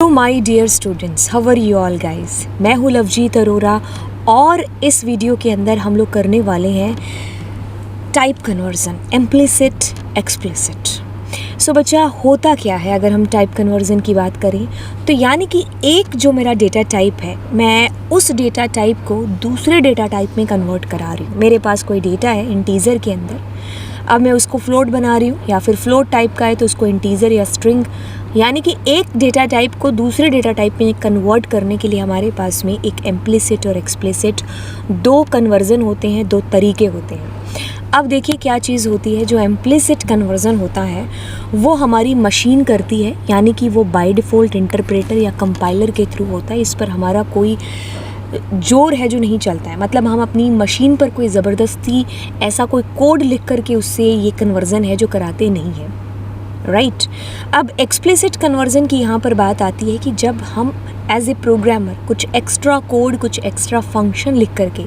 Hello my dear students, how are you all guys. मैं हूँ लवजीत अरोरा और इस वीडियो के अंदर हम लोग करने वाले हैं टाइप कन्वर्जन, इम्प्लिसिट एक्सप्लिसिट। सो बच्चा, होता क्या है अगर हम टाइप कन्वर्जन की बात करें तो यानी कि एक जो मेरा डेटा टाइप है, मैं उस डेटा टाइप को दूसरे डेटा टाइप में कन्वर्ट करा रही हूँ। मेरे पास कोई डेटा है इंटीजर के अंदर, अब मैं उसको फ्लोट बना रही हूँ, या फिर फ्लोट टाइप का है तो उसको इंटीजर या स्ट्रिंग, यानी कि एक डेटा टाइप को दूसरे डेटा टाइप में कन्वर्ट करने के लिए हमारे पास में एक इम्प्लिसिट और एक्सप्लिसिट दो कन्वर्जन होते हैं, दो तरीके होते हैं। अब देखिए क्या चीज़ होती है। जो इम्प्लिसिट कन्वर्जन होता है वो हमारी मशीन करती है, यानी कि वो बाय डिफ़ॉल्ट इंटरप्रेटर या कंपाइलर के थ्रू होता है। इस पर हमारा कोई जोर है जो नहीं चलता है, मतलब हम अपनी मशीन पर कोई ज़बरदस्ती ऐसा कोई कोड लिख करके उससे ये कन्वर्जन है जो कराते नहीं हैं, राइट। अब एक्सप्लिसिट कन्वर्जन की यहाँ पर बात आती है कि जब हम एज ए प्रोग्रामर कुछ एक्स्ट्रा कोड, कुछ एक्स्ट्रा फंक्शन लिख करके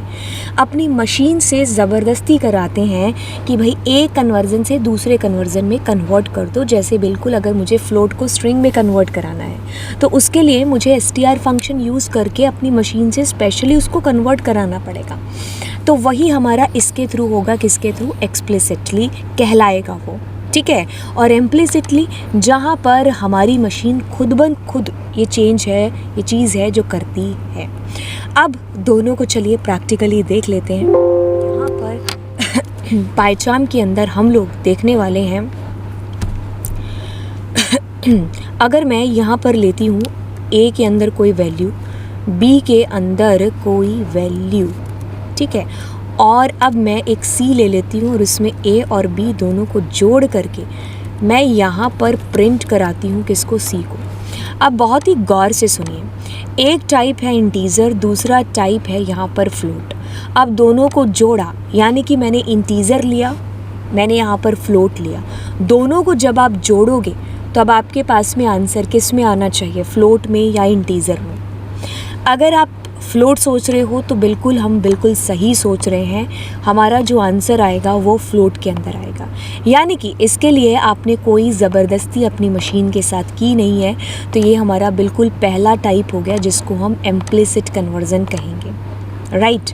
अपनी मशीन से ज़बरदस्ती कराते हैं कि भाई एक कन्वर्जन से दूसरे कन्वर्जन में कन्वर्ट कर दो। जैसे बिल्कुल अगर मुझे फ्लोट को स्ट्रिंग में कन्वर्ट कराना है तो उसके लिए मुझे str फंक्शन यूज़ करके अपनी मशीन से स्पेशली उसको कन्वर्ट कराना पड़ेगा। तो वही हमारा इसके थ्रू होगा, किसके थ्रू? एक्सप्लिसिटली कहलाएगा वो, ठीक है। और इम्प्लिसिटली जहाँ पर हमारी मशीन खुद ब खुद ये चेंज है, ये चीज़ है जो करती है। अब दोनों को चलिए प्रैक्टिकली देख लेते हैं। यहाँ पर पाइचार्म के अंदर हम लोग देखने वाले हैं अगर मैं यहाँ पर लेती हूँ ए के अंदर कोई वैल्यू, बी के अंदर कोई वैल्यू, ठीक है, और अब मैं एक सी ले लेती हूँ और उसमें ए और बी दोनों को जोड़ करके मैं यहाँ पर प्रिंट कराती हूँ, किसको? सी को। अब बहुत ही गौर से सुनिए, एक टाइप है इंटीजर, दूसरा टाइप है यहाँ पर फ्लोट। अब दोनों को जोड़ा, यानी कि मैंने इंटीजर लिया, मैंने यहाँ पर फ्लोट लिया, दोनों को जब आप जोड़ोगे तो अब आपके पास में आंसर किस में आना चाहिए? फ्लोट में या इंटीजर में? अगर आप फ्लोट सोच रहे हो तो हम बिल्कुल सही सोच रहे हैं। हमारा जो आंसर आएगा वो फ्लोट के अंदर आएगा, यानी कि इसके लिए आपने कोई ज़बरदस्ती अपनी मशीन के साथ की नहीं है। तो ये हमारा बिल्कुल पहला टाइप हो गया जिसको हम इम्प्लिसिट कन्वर्जन कहेंगे, राइट।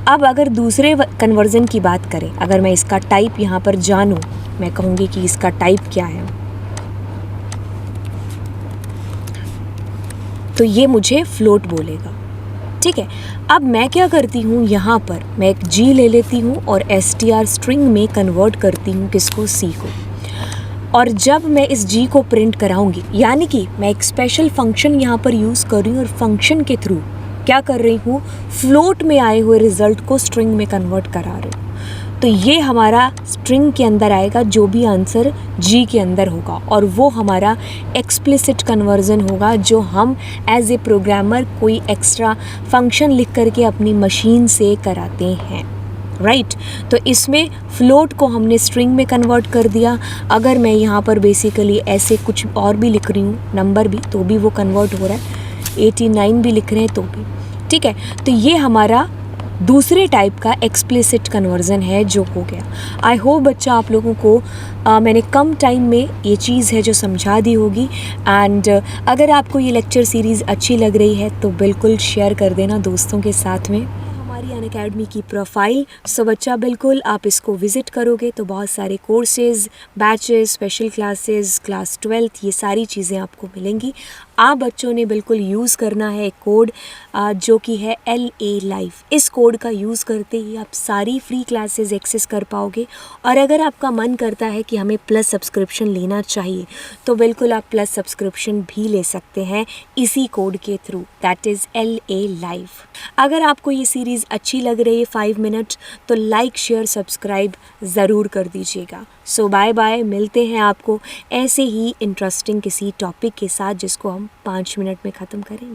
अब अगर दूसरे कन्वर्जन की बात करें, अगर मैं इसका टाइप यहाँ पर जानूँ, मैं कहूँगी कि इसका टाइप क्या है, तो ये मुझे फ्लोट बोलेगा, ठीक है। अब मैं क्या करती हूँ, यहाँ पर मैं एक जी ले लेती हूँ और str स्ट्रिंग में कन्वर्ट करती हूँ, किसको? सी को। और जब मैं इस जी को प्रिंट कराऊंगी, यानी कि मैं एक स्पेशल फंक्शन यहाँ पर यूज़ कर रही हूँ और फंक्शन के थ्रू क्या कर रही हूँ? फ्लोट में आए हुए रिजल्ट को स्ट्रिंग में कन्वर्ट करा रही हूँ। तो ये हमारा स्ट्रिंग के अंदर आएगा जो भी आंसर जी के अंदर होगा, और वो हमारा एक्सप्लिसिट कन्वर्जन होगा जो हम एज ए प्रोग्रामर कोई एक्स्ट्रा फंक्शन लिख करके अपनी मशीन से कराते हैं, राइट। तो इसमें फ्लोट को हमने स्ट्रिंग में कन्वर्ट कर दिया। अगर मैं यहाँ पर बेसिकली ऐसे कुछ और भी लिख रही हूँ, नंबर भी, तो भी वो कन्वर्ट हो रहा है, 89 भी लिख रहे हैं तो भी, ठीक है। तो ये हमारा दूसरे टाइप का एक्सप्लिसिट कन्वर्जन है जो हो गया। आई होप बच्चा आप लोगों को मैंने कम टाइम में ये चीज़ है जो समझा दी होगी। एंड अगर आपको ये लेक्चर सीरीज़ अच्छी लग रही है तो बिल्कुल शेयर कर देना दोस्तों के साथ में हमारी अनअकैडमी की प्रोफाइल। सो बच्चा, बिल्कुल आप इसको विज़िट करोगे तो बहुत सारे courses, batches, special classes, class 12th, ये सारी चीज़ें आपको मिलेंगी। आप बच्चों ने बिल्कुल यूज़ करना है एक कोड जो कि है LA लाइफ। इस कोड का यूज़ करते ही आप सारी फ्री क्लासेस एक्सेस कर पाओगे। और अगर आपका मन करता है कि हमें प्लस सब्सक्रिप्शन लेना चाहिए तो बिल्कुल आप प्लस सब्सक्रिप्शन भी ले सकते हैं इसी कोड के through, that is LA life. अगर आपको ये सीरीज़ अच्छी लग रही है 5 मिनट, तो लाइक, शेयर, सब्सक्राइब ज़रूर कर दीजिएगा। सो बाय बाय, मिलते हैं आपको ऐसे ही इंटरेस्टिंग किसी टॉपिक के साथ जिसको हम 5 मिनट में ख़त्म करेंगे।